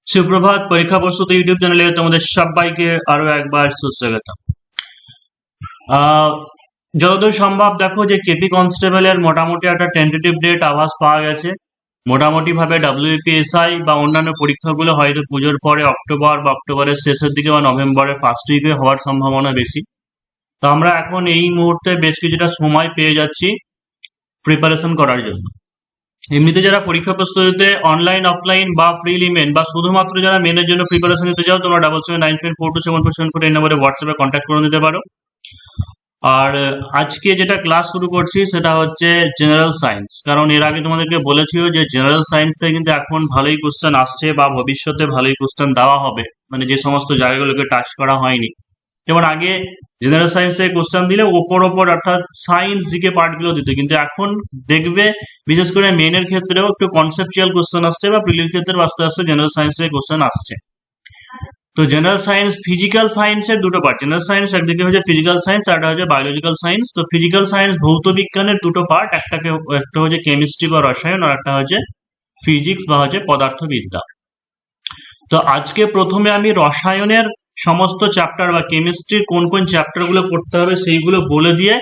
সুপ্রভাত। পরীক্ষা প্রস্তুতি ইউটিউব চ্যানেলে তোমাদের সবাইকে আরো একবার সুস্বাগত। আহ, যতদূর সম্ভব দেখো যে কেপি কনস্টেবলের মোটামুটি একটা টেন্টেটিভ ডেট আভাস পাওয়া গেছে। মোটামুটি ভাবে ডাব্লিউপিএসআই বা অন্যান্য পরীক্ষাগুলো হয়তো পুজোর পরে অক্টোবর বা অক্টোবরের শেষের দিকে বা নভেম্বরের ফার্স্ট উইকে হওয়ার সম্ভাবনা বেশি। তো আমরা এখন এই মুহূর্তে বেশ কিছুটা সময় পেয়ে যাচ্ছি প্রিপারেশন করার জন্য। এমনিতে যারা পরীক্ষা প্রস্তুতিতে অনলাইন অফলাইন বা প্রিলিমিন বা শুধুমাত্র যারা মেনের জন্য প্রিপারেশন নিতে চাও, তোমরা 7797427447 এই নম্বরে হোয়াটসঅ্যাপে কন্ট্যাক্ট করে নিতে পারো। আর আজকে যেটা ক্লাস শুরু করছি সেটা হচ্ছে জেনারেল সায়েন্স, কারণ এর আগে তোমাদেরকে বলেছিল যে জেনারেল সায়েন্স থেকে কিন্তু এখন ভালোই কোশ্চেন আসছে বা ভবিষ্যতে ভালোই কোশ্চেন দেওয়া হবে, মানে যে সমস্ত জায়গাগুলোকে টাচ করা হয়নি। যেমন আগে জেনারেল সায়েন্স থেকে কোশ্চেন দিলে ওপর ওপর অর্থাৎ সায়েন্স জিকে পার্টগুলো দিত, কিন্তু এখন দেখবে বিশেষ করে মেনের ক্ষেত্রেও একটু কনসেপচুয়াল কোশ্চেন আসছে বা প্রিলির ক্ষেত্রে আস্তে আস্তে জেনারেল সায়েন্স থেকে কোশ্চেন আসছে। তো জেনারেল সায়েন্স ফিজিক্যাল সায়েন্সের দুটো পার্ট। জেনারেল সায়েন্স একদিকে হচ্ছে ফিজিক্যাল সায়েন্স, আর একটা হচ্ছে বায়োলজিক্যাল সায়েন্স। তো ফিজিক্যাল সায়েন্স ভৌত বিজ্ঞানের দুটো পার্ট, একটা হচ্ছে কেমিস্ট্রি বা রসায়ন, আর একটা হচ্ছে ফিজিক্স বা হচ্ছে পদার্থবিদ্যা। তো আজকে প্রথমে আমি রসায়নের সমস্ত চ্যাপ্টার বা কেমিস্ট্রির কোন কোন চ্যাপ্টার গুলো করতে হবে সেইগুলো বলে দিয়ে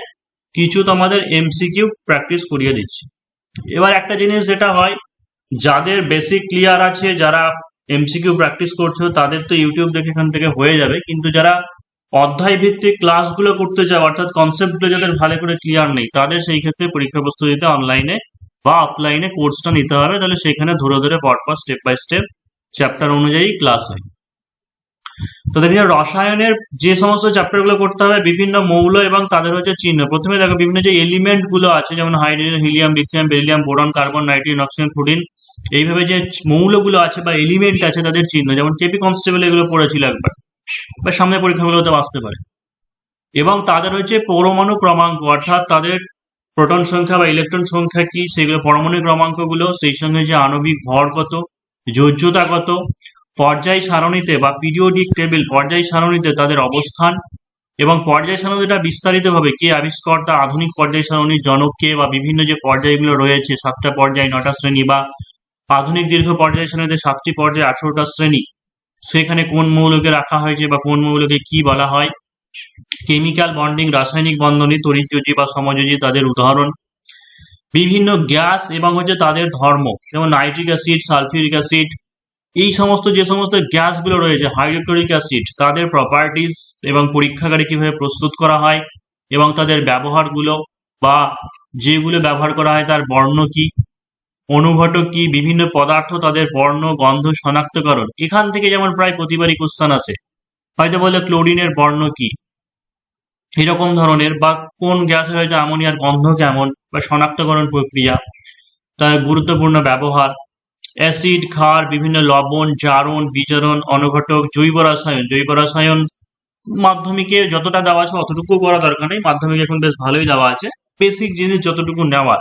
কিছু তোমাদের এমসিকিউ প্র্যাকটিস করিয়ে দিচ্ছি। এবার একটা জিনিস যেটা হয়, যাদের বেসিক ক্লিয়ার আছে, যারা এমসিকিউ প্র্যাকটিস করছো তাদের তো ইউটিউব দেখে এখান থেকে হয়ে যাবে, কিন্তু যারা অধ্যায় ভিত্তিক ক্লাসগুলো করতে চাও অর্থাৎ কনসেপ্টগুলো যাদের ভালো করে ক্লিয়ার নেই, তাদের সেই ক্ষেত্রে পরীক্ষা প্রস্তুতিতে অনলাইনে বা অফলাইনে কোর্সটা নিতে হবে। তাহলে সেখানে ধরে ধরে পরপর স্টেপ বাই স্টেপ চ্যাপ্টার অনুযায়ী ক্লাস হয়। তো দেখি রসায়নের যে সমস্ত চ্যাপ্টার গুলো করতে হবে, বিভিন্ন মৌল এবং তাদের হচ্ছে চিহ্ন। প্রথমে দেখো বিভিন্ন যে এলিমেন্ট গুলো আছে, যেমন hydrogen, helium, lithium, beryllium, boron, carbon, nitrogen, oxygen, fluorine, এইভাবে যে মৌলগুলো আছে বা এলিমেন্ট আছে তাদের চিহ্ন, যেমন কেপি কনস্টেবল এগুলো পড়েছিল একবার, বা সামনে পরীক্ষাগুলোতে আসতে পারে। এবং তাদের হচ্ছে পরমাণু ক্রমাঙ্ক, অর্থাৎ তাদের প্রোটন সংখ্যা বা ইলেকট্রন সংখ্যা কি, সেগুলো পরমাণু ক্রমাঙ্কগুলো, সেই সঙ্গে যে আণবিক ভর কত, যোজ্যতা কত, পর্যায় সারণীতে বা পিরিয়ডিক টেবিল পর্যায় সারণীতে তাদের অবস্থান, এবং পর্যায় সারণীটা বিস্তারিতভাবে কে আবিষ্কর্তা, আধুনিক পর্যায় সারণীর জনক কে, বা বিভিন্ন যে পর্যায়গুলো রয়েছে 7টা পর্যায়, 9টা শ্রেণী, বা আধুনিক দীর্ঘ পর্যায় সারণীতে 7টি পর্যায়, 18টা শ্রেণী, সেখানে কোন মৌলকে রাখা হয়েছে বা কোন মৌলকে কি বলা হয়। কেমিক্যাল বন্ডিং, রাসায়নিক বন্ধনী, তড়িৎযোজী বা সমযোজী তাদের উদাহরণ। বিভিন্ন গ্যাস এবং হচ্ছে তাদের ধর্ম, যেমন নাইট্রিক অ্যাসিড, সালফিউরিক অ্যাসিড, এই সমস্ত যে সমস্ত গ্যাসগুলো রয়েছে, হাইড্রোক্লোরিক অ্যাসিড, তাদের প্রপার্টিজ এবং পরীক্ষাগারে কিভাবে প্রস্তুত করা হয় এবং তাদের ব্যবহারগুলো বা যেগুলো ব্যবহার করা হয় তার বর্ণ কি, অনুঘটক কি, বিভিন্ন পদার্থ তাদের বর্ণ, গন্ধ শনাক্তকরণ। এখান থেকে যেমন প্রায় প্রতিবারই কোশ্চেন আসে, হয়তো বলে ক্লোরিনের বর্ণ কি, এরকম ধরনের, বা কোন গ্যাসের হয়তো অ্যামোনিয়ার গন্ধ কেমন, বা শনাক্তকরণ প্রক্রিয়া, তার গুরুত্বপূর্ণ ব্যবহার, অ্যাসিড, ক্ষার, বিভিন্ন লবণ, জারণ, বিজারণ, অনুঘটক, জৈব রসায়ন। জৈব রসায়ন মাধ্যমিকে যতটা দেওয়া আছে অতটুকু করা দরকার নেই, মাধ্যমিকে এখন বেশ ভালোই দেওয়া আছে। বেসিক জিনিস যতটুকু নেওয়ার,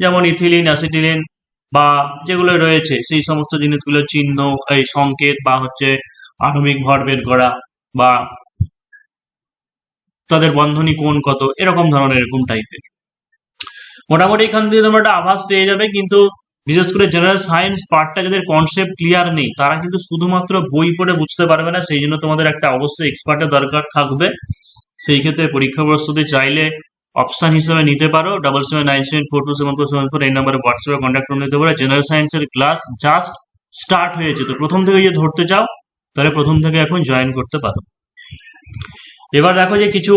যেমন ইথিলিন, অ্যাসিটিলিন বা যেগুলো রয়েছে সেই সমস্ত জিনিসগুলো চিহ্ন, এই সংকেত বা হচ্ছে আণবিক ভর বের করা, বা তাদের বন্ধনী কোণ কত, এরকম ধরনের, এরকম টাইপের। মোটামুটি এখান থেকে তোমরা একটা আভাস পেয়ে যাবে। কিন্তু বিশেষ করে জেনারেল সায়েন্স পার্টটা যাদের কনসেপ্ট ক্লিয়ার নেই, তারা কিন্তু শুধুমাত্র বই পড়ে বুঝতে পারবে না, সেই জন্য তোমাদের একটা অবশ্যই এক্সপার্টের দরকার থাকবে। সেই ক্ষেত্রে পরীক্ষা প্রস্তুতি চাইলে অপশন হিসেবে নিতে পারো 7797427474 এই নম্বরে হোয়াটসঅ্যাপে কন্ট্যাক্ট করে নিতে পারো। জেনারেল সায়েন্সের ক্লাস জাস্ট স্টার্ট হয়েছে, তো প্রথম থেকে যদি ধরতে চাও তাহলে প্রথম থেকে এখন জয়েন করতে পারো। এবার দেখো যে কিছু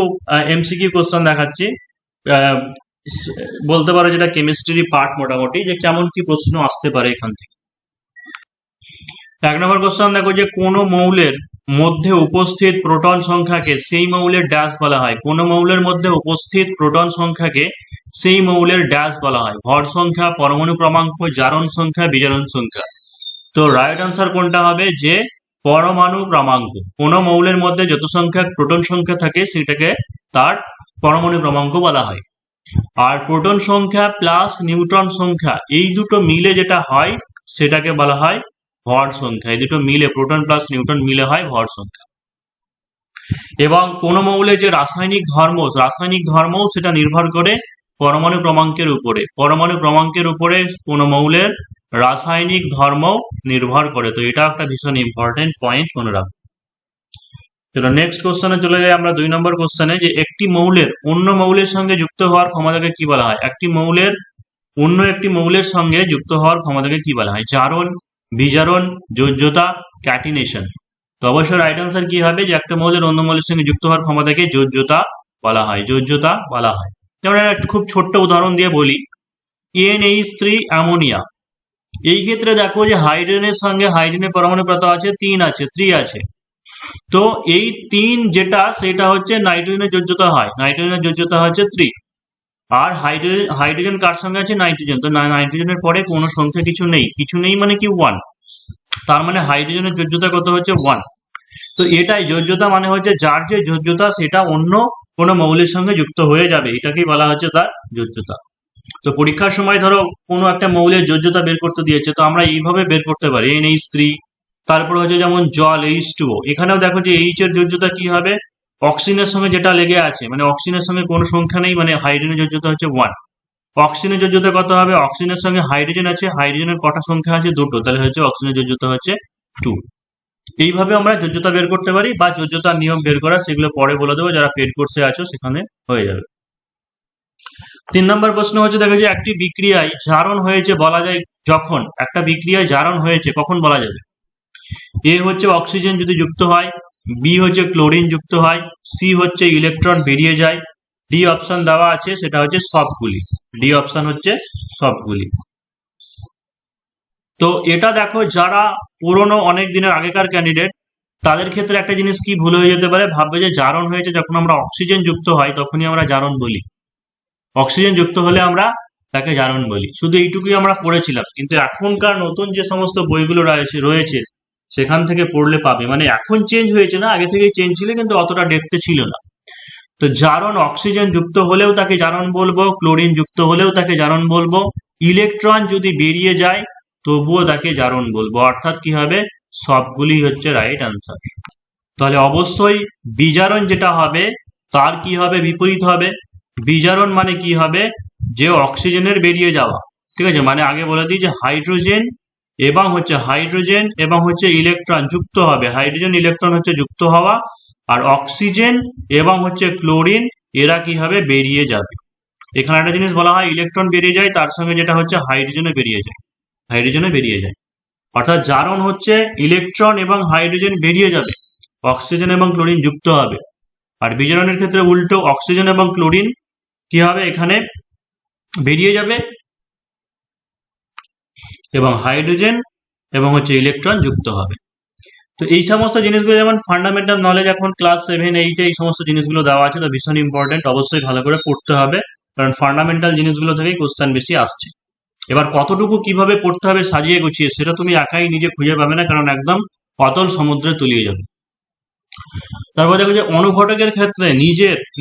এমসিকিউ কোশ্চেন দেখাচ্ছি, আহ, বলতে পারো যেটা কেমিস্ট্রি পার্ট, মোটামুটি যে কেমন কি প্রশ্ন আসতে পারে এখান থেকে। 1 নম্বর কোশ্চেন দেখো যে কোন মৌলের মধ্যে উপস্থিত প্রোটন সংখ্যাকে সেই মৌলের ড্যাশ বলা হয়। কোন মৌলের মধ্যে উপস্থিত প্রোটন সংখ্যাকে সেই মৌলের ড্যাশ বলা হয়। ভর সংখ্যা, পরমাণু ক্রমাঙ্ক, জারণ সংখ্যা, বিজারণ সংখ্যা। তো রাইট আনসার কোনটা হবে, যে পরমাণু ক্রমাঙ্ক। কোন মৌলের মধ্যে যত সংখ্যক প্রোটন সংখ্যা থাকে সেটাকে তার পরমাণু ক্রমাঙ্ক বলা হয়। আর প্রোটন সংখ্যা প্লাস নিউট্রন সংখ্যা এই দুটো মিলে যেটা হয় সেটাকে বলা হয় ভর সংখ্যা। এই দুটো মিলে, প্রোটন প্লাস নিউট্রন মিলে হয় ভর সংখ্যা। এবং কোন মৌলের যে রাসায়নিক ধর্ম সেটা নির্ভর করে পরমাণু ক্রমাঙ্কের উপরে। পরমাণু ক্রমাঙ্কের উপরে কোন মৌলের রাসায়নিক ধর্ম নির্ভর করে। তো এটা একটা ভীষণ ইম্পর্টেন্ট পয়েন্ট মনে রাখবো। চলো নেক্সট কোশ্চেনে চলে যাই আমরা 2 নম্বর কোশ্চেনে, যে একটি মৌলের অন্য মৌলের সঙ্গে যুক্ত হওয়ার ক্ষমতাকে কি বলা হয়? একটি মৌলের অন্য একটি মৌলের সঙ্গে যুক্ত হওয়ার ক্ষমতাকে কি বলা হয়? জারণ, বিজারণ, যোজ্যতা, ক্যাটিনেশন। তো অবশ্যই রাইট আনসার কি হবে, যে একটা মৌলের অন্য মৌলের সঙ্গে যুক্ত হওয়ার ক্ষমতাকে যোজ্যতা বলা হয়, যোজ্যতা বলা হয়। যেমন একটা খুব ছোট্ট উদাহরণ দিয়ে বলি, NH3 অ্যামোনিয়া। এই ক্ষেত্রে দেখো যে হাইড্রোজেনের সঙ্গে হাইড্রোজেনের পরমাণু কত আছে? 3 আছে, 3 আছে। তো এই 3 যেটা, সেটা হচ্ছে নাইট্রোজেনের যোজ্যতা হয়, নাইট্রোজেনের যোজ্যতা হচ্ছে 3। আর হাইড্রোজেন কার সঙ্গে আছে? নাইট্রোজেন। তো নাইট্রোজেনের পরে কোনো সংখ্যা কিছু নেই, কিছু নেই মানে কি 1। তার মানে হাইড্রোজেনের যোজ্যতা কত হচ্ছে? 1। তো এটাই যোজ্যতা মানে হচ্ছে যার যে যোজ্যতা সেটা অন্য কোনো মৌলের সঙ্গে যুক্ত হয়ে যাবে, এটাকেই বলা হচ্ছে তার যোজ্যতা। তো পরীক্ষার সময় ধরো কোনো একটা মৌলের যোজ্যতা বের করতে দিয়েছে, তো আমরা এইভাবে বের করতে পারি, NH3। তারপর হচ্ছে যেমন জল, H2O। এখানেও দেখো যে H এর যোজ্যতা কি হবে? অক্সিজেনের সঙ্গে যেটা লেগে আছে, মানে অক্সিজেনের সঙ্গে কোনো সংখ্যা নেই, মানে হাইড্রোজেনের যোজ্যতা হচ্ছে 1। অক্সিজেনের যোজ্যতা কত হবে? অক্সিজেনের সঙ্গে হাইড্রোজেন আছে, হাইড্রোজেনের কটা সংখ্যা আছে? 2টো, তাহলে হচ্ছে অক্সিজেনের যোজ্যতা হচ্ছে 2। এইভাবে আমরা যোজ্যতা বের করতে পারি, বা যোজ্যতার নিয়ম বের করা সেগুলো পরে বলে দেবো, যারা পেড কোর্সে আছো সেখানে হয়ে যাবে। 3 নম্বর প্রশ্ন হচ্ছে, দেখো যে একটি বিক্রিয়ায় জারণ হয়েছে বলা যায় যখন, একটা বিক্রিয়ায় জারণ হয়েছে কখন বলা যাবে? এ হচ্ছে অক্সিজেন যদি যুক্ত হয়, বি হচ্ছে ক্লোরিন যুক্ত হয়, সি হচ্ছে ইলেকট্রন বেরিয়ে যায়, ডি অপশন দেওয়া আছে, সেটা হচ্ছে সবগুলি। ডি অপশন হচ্ছে সবগুলি। তো এটা দেখো যারা পুরনো অনেক দিনের আগেকার ক্যান্ডিডেট, তাদের ক্ষেত্রে একটা জিনিস কি ভুল হয়ে যেতে পারে, ভাববে যে জারণ হয়েছে যখন আমরা অক্সিজেন যুক্ত হয় তখনই আমরা জারণ বলি, অক্সিজেন যুক্ত হলে আমরা তাকে জারণ বলি। শুধু এইটুকুই আমরা পড়েছিলাম, কিন্তু এখনকার নতুন যে সমস্ত বইগুলো রয়েছে সেখান থেকে পড়লে পাবে, মানে এখন চেঞ্জ হয়েছে না, আগে থেকেই চেঞ্জ ছিল, কিন্তু অতটা ডেপথে ছিল না। তো জারণ অক্সিজেন যুক্ত হলেও তাকে জারণ বলবো, ক্লোরিন যুক্ত হলেও তাকে জারণ বলবো, ইলেকট্রন যদি বেরিয়ে যায় তবুও তাকে জারণ বলবো। অর্থাৎ কি হবে? সবগুলি হচ্ছে রাইট আনসার। তাহলে অবশ্যই বিজারণ যেটা হবে তার কি হবে? বিপরীত হবে। বিজারণ মানে কি হবে? যে অক্সিজেনের বেরিয়ে যাওয়া, ঠিক আছে? মানে আগে বলে দিই যে হাইড্রোজেন এবং হচ্ছে ইলেকট্রন যুক্ত হবে, হাইড্রোজেন ইলেকট্রন হচ্ছে যুক্ত হওয়া, আর অক্সিজেন এবং হচ্ছে ক্লোরিন এরা কি হবে? বেরিয়ে যাবে। এখানে একটা জিনিস বলা হয়, ইলেকট্রন বেরিয়ে যায়, তার সঙ্গে যেটা হচ্ছে হাইড্রোজেনে বেরিয়ে যায়, হাইড্রোজেনে বেরিয়ে যায়। অর্থাৎ জারণ হচ্ছে ইলেকট্রন এবং হাইড্রোজেন বেরিয়ে যাবে, অক্সিজেন এবং ক্লোরিন যুক্ত হবে। আর বিজারণের ক্ষেত্রে উল্টো, অক্সিজেন এবং ক্লোরিন কি হবে? এখানে বেরিয়ে যাবে এবং হাইড্রোজেন এবং হচ্ছে ইলেকট্রন যুক্ত হবে। তো এই সমস্ত জিনিসগুলো যেমন ফান্ডামেন্টাল নলেজ এখন ক্লাস 7-8 এই সমস্ত জিনিসগুলো দেওয়া আছে, তো ভীষণ ইম্পর্টেন্ট, অবশ্যই ভালো করে পড়তে হবে, কারণ ফান্ডামেন্টাল জিনিসগুলো থেকেই কোশ্চেন বেশি আসছে। এবার কতটুকু কিভাবে পড়তে হবে সাজিয়ে গুছিয়ে, সেটা তুমি একাই নিজে খুঁজে পাবে না, কারণ একদম অতল সমুদ্রে তলিয়ে যাবে। তারপর দেখো যে অনুঘটকের ক্ষেত্রে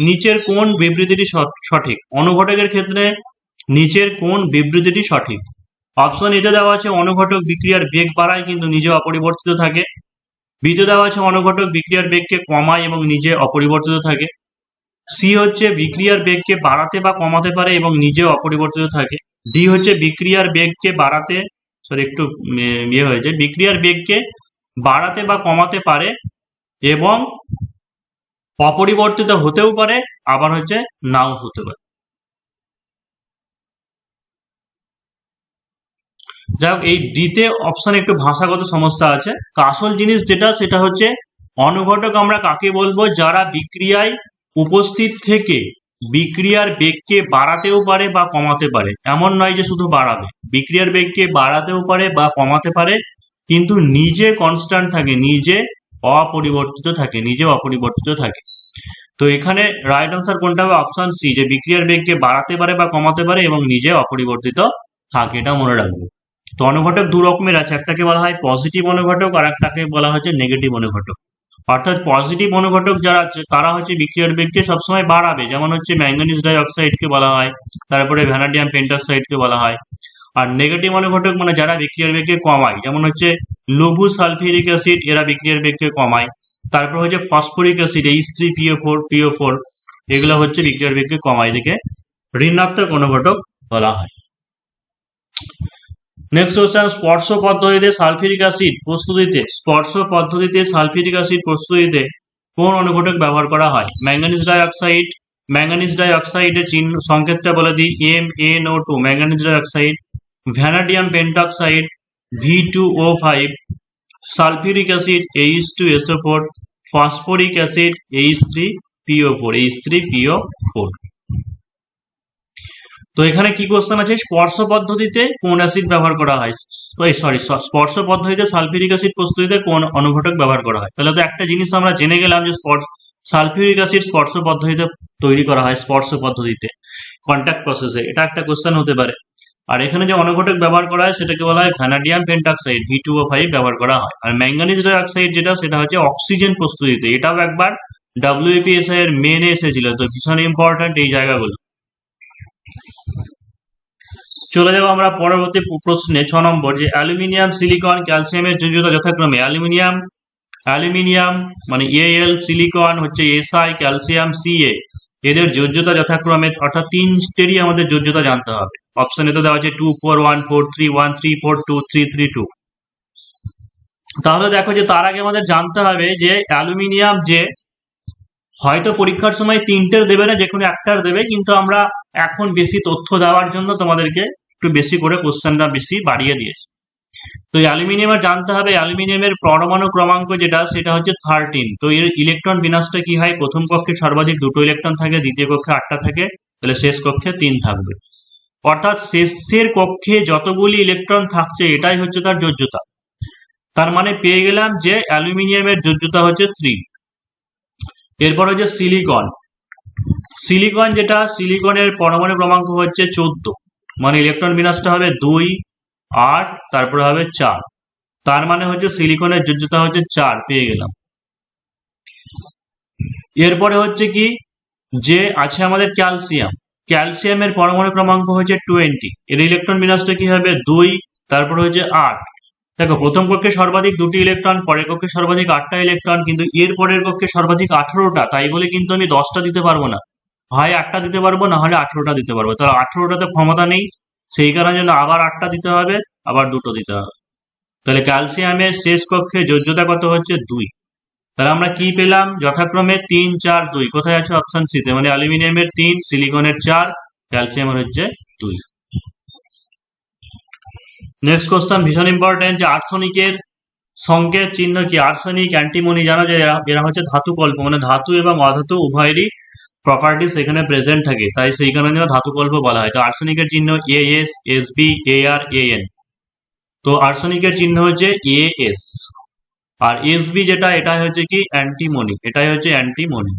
নিচের কোন বিবৃতিটি সঠিক? অনুঘটকের ক্ষেত্রে নিচের কোন বিবৃতিটি সঠিক? অপশন এতে দেওয়া আছে অনুঘটক বিক্রিয়ার বেগ বাড়ায় কিন্তু নিজে অপরিবর্তিত থাকে। বিতে দেওয়া আছে অনুঘটক বিক্রিয়ার বেগকে কমায় এবং নিজে অপরিবর্তিত থাকে। সি হচ্ছে বিক্রিয়ার বেগকে বাড়াতে বা কমাতে পারে এবং নিজে অপরিবর্তিত থাকে। ডি হচ্ছে বিক্রিয়ার বেগকে বাড়াতে, বিক্রিয়ার বেগকে বাড়াতে বা কমাতে পারে এবং অপরিবর্তিত হতেও পারে, আবার হচ্ছে নাও হতে পারে। যাই হোক, এই ডিতে অপশন একটু ভাষাগত সমস্যা আছে। তো আসল জিনিস যেটা, সেটা হচ্ছে অনুঘটক আমরা কাকে বলবো? যারা বিক্রিয়ায় উপস্থিত থেকে বিক্রিয়ার বেগকে বাড়াতেও পারে বা কমাতে পারে। এমন নয় যে শুধু বাড়াবে, বিক্রিয়ার বেগকে বাড়াতেও পারে বা কমাতে পারে, কিন্তু নিজে কনস্ট্যান্ট থাকে, নিজে অপরিবর্তিত থাকে। তো এখানে রাইট আনসার কোনটা হবে? অপশন সি, যে বিক্রিয়ার বেগকে বাড়াতে পারে বা কমাতে পারে এবং নিজে অপরিবর্তিত থাকে, এটা মনে রাখবো। তো অনুঘটক দু রকমের আছে, একটাকে বলা হয় পজিটিভ অনুঘটক আর একটাকে বলা হচ্ছে নেগেটিভ অনুঘটক। অর্থাৎ পজিটিভ অনুঘটক যারা আছে তারা হচ্ছে বিক্রিয়ার বেগকে সবসময় বাড়াবে, যেমন হচ্ছে ম্যাঙ্গানিজ ডাইঅক্সাইডকে বলা হয়, তারপরে ভ্যানাডিয়াম পেন্টক্সাইডকে বলা হয়। আর নেগেটিভ অনুঘটক মানে যারা বিক্রিয়ার বেগকে কমায়, যেমন হচ্ছে লঘু সালফিউরিক অ্যাসিড, এরা বিক্রিয়ার বেগকে কমায়। তারপর হচ্ছে ফসফরিক অ্যাসিড, H3PO4 এগুলো হচ্ছে বিক্রিয়ার বেগকে কমায়, এদিকে ঋণাত্মক অনুঘটক বলা হয়। নেক্সট কোশ্চেন, স্পর্শ পদ্ধতিতে সালফিউরিক অ্যাসিড প্রস্তুতিতে কোন অনুঘটক ব্যবহার করা হয়? ম্যাঙ্গানিজ ডাইঅক্সাইডের চিহ্ন সংকেতটা বলে দিই, MnO2 manganese dioxide, vanadium পেন্টঅক্সাইড V2O5, sulphuric acid H2SO4, phosphoric acid H3PO4। তো এখানে কি কোশ্চেন আছে, স্পর্শ পদ্ধতিতে কোন অ্যাসিড ব্যবহার করা হয়, স্পর্শ পদ্ধতিতে সালফিউরিক অ্যাসিড প্রস্তুতিতে কোন অনুঘটক ব্যবহার করা হয়। তাহলে তো একটা জিনিস আমরা জেনে গেলাম যে সালফিউরিক অ্যাসিড স্পর্শ পদ্ধতিতে তৈরি করা হয়, স্পর্শ পদ্ধতিতে কন্ট্যাক্ট প্রসেসে, এটা একটা কোশ্চেন হতে পারে। আর এখানে যে অনুঘটক ব্যবহার করা হয় সেটাকে বলা হয় ভ্যানাডিয়াম পেন্টঅক্সাইড V2O5 ব্যবহার করা হয়। আর ম্যাঙ্গানিজ ডাইঅক্সাইড সেটা হচ্ছে অক্সিজেন প্রস্তুতিতে, এটাও একবার WPSI এর মেনে এসেছিল, তো ভীষণ ইম্পর্টেন্ট এই জায়গাগুলো। চলে যাবো আমরা পরবর্তী প্রশ্নে 6 নম্বর, যে অ্যালুমিনিয়াম, সিলিকন, ক্যালসিয়ামের যোজ্যতা যথাক্রমে অ্যালুমিনিয়াম মানে Al, সিলিকন হচ্ছে Si, ক্যালসিয়াম Ca, এদের যোজ্যতা যথাক্রমে, অর্থাৎ তিনটেরই আমাদের যোজ্যতা জানতে হবে। অপশনে তো দেওয়া আছে 2 4 1 4 3 1 3 4 2 3 3 2। তাহলে দেখো যে তার আগে আমাদের জানতে হবে যে অ্যালুমিনিয়াম, যে হয়তো পরীক্ষার সময় তিনটের দেবে না, যে কোনো একটার দেবে, কিন্তু আমরা এখন বেশি তথ্য দেওয়ার জন্য তোমাদেরকে একটু বেশি করে কোশ্চেনটা বেশি বাড়িয়ে দিয়েছি। তো অ্যালুমিনিয়ামের জানতে হবে, অ্যালুমিনিয়ামের পরমাণু ক্রমাঙ্ক সেটা হচ্ছে 13। তো এর ইলেকট্রন বিন্যাসটা কি হয়, প্রথম কক্ষে সর্বাধিক 2টো ইলেকট্রন থাকে, দ্বিতীয় কক্ষে 8টা থাকে, তাহলে শেষ কক্ষে 3 থাকবে। অর্থাৎ শেষের কক্ষে যতগুলি ইলেকট্রন থাকছে এটাই হচ্ছে তার যোজ্যতা। তার মানে পেয়ে গেলাম যে অ্যালুমিনিয়ামের যোজ্যতা হচ্ছে 3। এরপর হচ্ছে সিলিকনের পরমাণু ক্রমাঙ্ক হচ্ছে 14, মানে ইলেকট্রন বিন্যাসটা হবে 2 8, তারপরে হবে 4, তার মানে হচ্ছে সিলিকনের যোজ্যতা হচ্ছে 4, পেয়ে গেলাম। এরপরে হচ্ছে কি, যে আছে আমাদের ক্যালসিয়ামের পরমাণু ক্রমাঙ্ক হচ্ছে 20, এর ইলেকট্রন বিন্যাসটা কি হবে 2, তারপরে হচ্ছে 8। দেখো, প্রথম কক্ষে সর্বাধিক 2টি ইলেকট্রন, পরের কক্ষে সর্বাধিক 8টা ইলেকট্রন, কিন্তু এর পরের কক্ষে সর্বাধিক 18টা, তাই বলে কিন্তু আমি 10টা দিতে পারবো না, হয় 8টা দিতে পারবো, না হলে 18টা দিতে পারবো। তাহলে 18টাতে ক্ষমতা নেই, সেই কারণে জন্য আবার 8টা দিতে হবে, আবার 2টো দিতে হবে। তাহলে ক্যালসিয়ামের শেষ কক্ষে যোজ্যতা কত হচ্ছে 2। তাহলে আমরা কি পেলাম, যথাক্রমে 3 4 2, কোথায় আছে, অপশন সি তে, মানে অ্যালুমিনিয়ামের 3, সিলিকনের 4, ক্যালসিয়ামের হচ্ছে 2। নেক্সট কোশ্চেন ভীষণ ইম্পর্টেন্ট, যে আর্সেনিকের সংকেত চিহ্ন কি? আর্সেনিক, অ্যান্টিমনি, জানো যে এরা হচ্ছে ধাতু কল্প, মানে ধাতু এবং অধাতু উভয়েরই প্রপার্টিস এখানে প্রেজেন্ট থাকে, তাই সেই কারণে ধাতু কল্প বলা হয়। তো আর্সেনিকের চিহ্ন AS, SB, AR, AN। তো আর্সেনিকের চিহ্ন হচ্ছে AS, আর SB এটা হচ্ছে কি অ্যান্টিমনি, এটাই হচ্ছে অ্যান্টিমনি।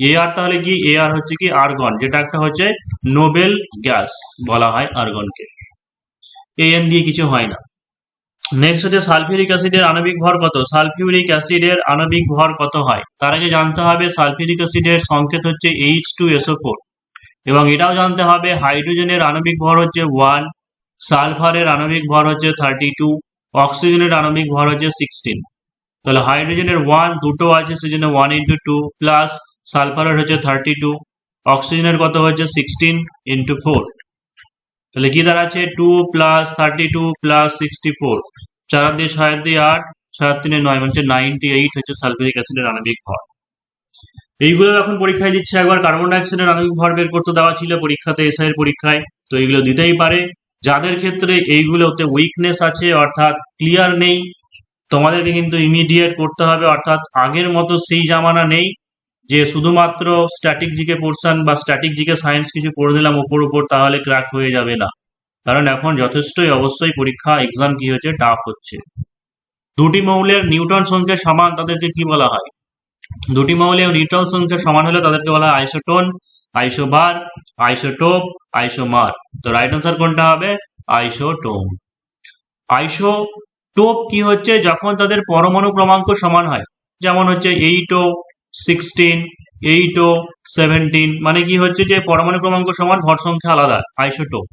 AR তাহলে কি, AR হচ্ছে কি আর্গন, যেটা একটা হচ্ছে নোবেল গ্যাস বলা হয় আর্গনকে। AN দিয়ে কিছু হয় না। নেক্সট হচ্ছে সালফিউরিক অ্যাসিডের আণবিক ভর কত? সালফিউরিক অ্যাসিডের আণবিক ভর কত হয়? তার আগে জানতে হবে সালফিউরিক অ্যাসিডের সংকেত হচ্ছে H2SO4, এবং এটাও জানতে হবে হাইড্রোজেনের আণবিক ভর হচ্ছে 1, সালফারের আণবিক ভর হচ্ছে 32, অক্সিজেনের আণবিক ভর হচ্ছে 16। তাহলে হাইড্রোজেনের 1 দুটো আছে, সেজন্য 1 × 2, প্লাস সালফারের হচ্ছে 32, অক্সিজেনের কত হচ্ছে 16 × 4। তাহলে কি দাঁড়াচ্ছে 2 + 32 + 64, 4 দিয়ে 6 দিয়ে 8, 6 3 9, মানে 98 হচ্ছে সালফিউরিক অ্যাসিডের আণবিক ভর। এইগুলো এখন পরীক্ষায় দিচ্ছে, একবার কার্বন ডাইঅক্সাইডের আণবিক ভর বের করতে দেওয়া ছিল পরীক্ষাতে, এসআই এর পরীক্ষায়, তো এইগুলো দিতেই পারে। যাদের ক্ষেত্রে এইগুলোতে উইকনেস আছে, অর্থাৎ ক্লিয়ার নেই, তোমাদেরকে কিন্তু ইমিডিয়েট করতে হবে, অর্থাৎ আগের মতো সেই জামানা নেই যে শুধুমাত্র স্ট্যাটিক জিকে পোর্শন বা স্ট্যাটিক জিকে সায়েন্স কিছু পড়ে দিলাম উপর তাহলে ক্র্যাক হয়ে যাবে না, কারণ এখন যথেষ্টই অবশ্যই পরীক্ষা এক্সাম কি হচ্ছে, টাফ হচ্ছে। দুটি মৌলের নিউটন সংখ্যা সমান, তাদেরকে কি বলা হয়? দুটি মৌলের নিউটন সংখ্যা সমান হলে তাদেরকে বলা হয় আইসোটোন, আইসোবার, আইসোটোপ, আইসোমার। তো রাইট আনসার কোনটা হবে? আইসোটোন। আইসোটোপ কি হচ্ছে, যখন তাদের পরমাণু ক্রমাঙ্ক সমান হয়, যেমন হচ্ছে 8O 16, 8O 17, মানে কি হচ্ছে যে পরমাণু ক্রমাঙ্ক সমান, ভর সংখ্যা আলাদা, আইসোটোপ।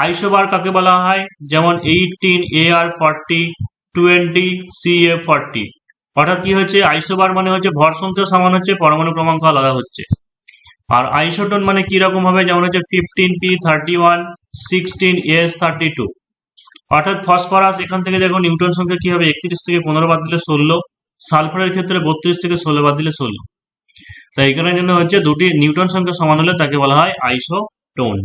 আইসোবার কাকে বলা হয়? যেমন 18 AR 40, 20 CA 40, অর্থাৎ কি হচ্ছে আইসোবার মানে হচ্ছে ভর সংখ্যা সমান হচ্ছে, পরমাণু ক্রমাঙ্ক আলাদা হচ্ছে। আর আইসোটোন মানে কি রকম হবে, যেমন হচ্ছে 15P 31, 16S 32, অর্থাৎ ফসফরাস এখান থেকে দেখো নিউটন সংখ্যা কি হবে, 31 থেকে 15 বাদ দিলে 16, সালফারের ক্ষেত্রে 32 থেকে 16 বাদ দিলে 16। তাই এখানে জন্য হচ্ছে দুটি নিউটন সংখ্যা সমান হলে তাকে বলা হয় আইসোটোন।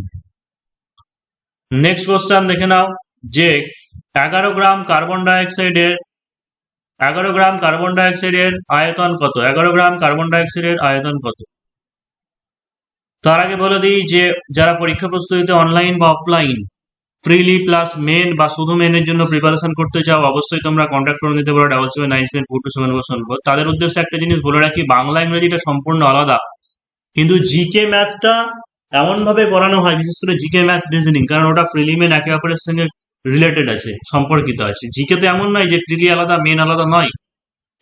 নেক্সট কোশ্চেন দেখে নাও যে 11 গ্রাম কার্বন ডাইঅক্সাইডের আয়তন কত? 11 গ্রাম কার্বন ডাইঅক্সাইডের আয়তন কত? তার আগে বলে দিই যে যারা পরীক্ষা প্রস্তুতিতে অনলাইন বা অফলাইন ফ্রিলি প্লাস মেন বা শুধু মেনের জন্য প্রিপারেশন করতে চাও, অবশ্যই তোমরা কন্ট্যাক্ট করে নিতে পারো 77974274. তাদের উদ্দেশ্যে একটা জিনিস বলে রাখি, বাংলা ইংরেজিটা সম্পূর্ণ আলাদা, কিন্তু জিকে ম্যাথটা এমন ভাবে পড়ানো হয়, বিশেষ করে জিকে ম্যাথ রিজনিং, কারণ ওটা প্রিলি মেন একে অপরের সঙ্গে রিলেটেড আছে, সম্পর্কিত আছে। জিকে তো এমন নয় যে প্রিলি আলাদা মেন আলাদা নয়,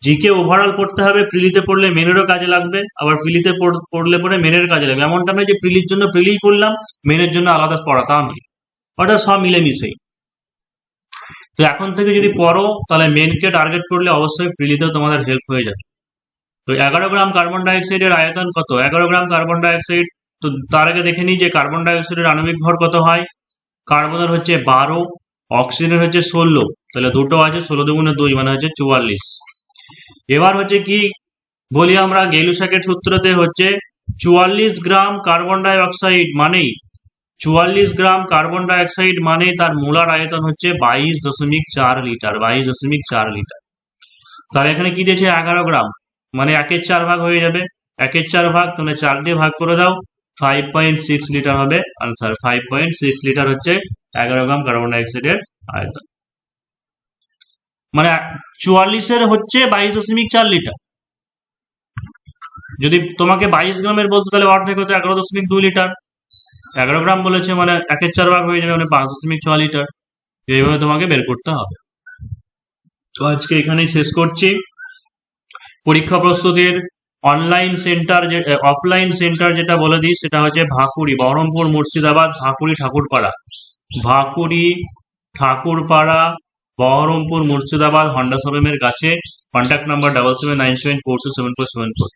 জিকে ওভারঅল পড়তে হবে, প্রিলিতে পড়লে মেনেরও কাজে লাগবে, আবার প্রিলিতে পড়লে পরে মেনের কাজে লাগবে। এমনটা নয় যে প্রিলির জন্য প্রিলিই পড়লাম, মেনের জন্য আলাদা পড়া, তা নয়, ওটা সব মিলেমিশেই। তো এখন থেকে যদি পড়ো তাহলে মেনকে টার্গেট করলে অবশ্যই প্রিলিতেও তোমাদের হেল্প হয়ে যাবে। তো 11 গ্রাম কার্বন ডাইঅক্সাইডের আয়তন কত? 11 গ্রাম কার্বন ডাইঅক্সাইড, তো তার আগে দেখে নিই যে কার্বন ডাইঅক্সাইডের আণবিক ভর কত হয়। কার্বনের হচ্ছে 12, অক্সিজেনের হচ্ছে 16, তাহলে দুটো আছে, 16 দুগুণে 2 মানে হচ্ছে 44। এবার হচ্ছে কি বলি আমরা, গেলুসাকের সূত্রতে হচ্ছে 44 গ্রাম কার্বন ডাইঅক্সাইড মানেই 44 গ্রাম কার্বন ডাইঅক্সাইড মানে তার মোলার আয়তন হচ্ছে 22.4 লিটার, 22.4 লিটার। তাহলে এখানে কি দিয়েছে 11 গ্রাম, মানে 1/4 ভাগ হয়ে যাবে, 1/4 ভাগ, তাহলে 4 দিয়ে ভাগ করে দাও, 5.6 লিটার হবে আনসার। 5.6 লিটার হচ্ছে 11 গ্রাম কার্বন ডাইঅক্সাইডের আয়তন, মানে 44-এর হচ্ছে 22.4 লিটার। যদি তোমাকে 22 গ্রামের বলতো তাহলে অর্ধেক হতো 11.2 লিটার। 11 গ্রাম বলেছে মানে 1/4 ভাগ হয়ে যাবে, মানে 5.6 লিটার। এইভাবে তোমাকে বের করতে হবে। তো আজকে এখানেই শেষ করছি। পরীক্ষা প্রস্তুতির অনলাইন সেন্টার, অফলাইন সেন্টার যেটা বলে দিই সেটা হচ্ছে ভাকুড়ি, বহরমপুর, মুর্শিদাবাদ, ঠাকুরপাড়া, বহরমপুর, মুর্শিদাবাদ, হন্ডা শোরুমের কাছে। Contact number 7797427474।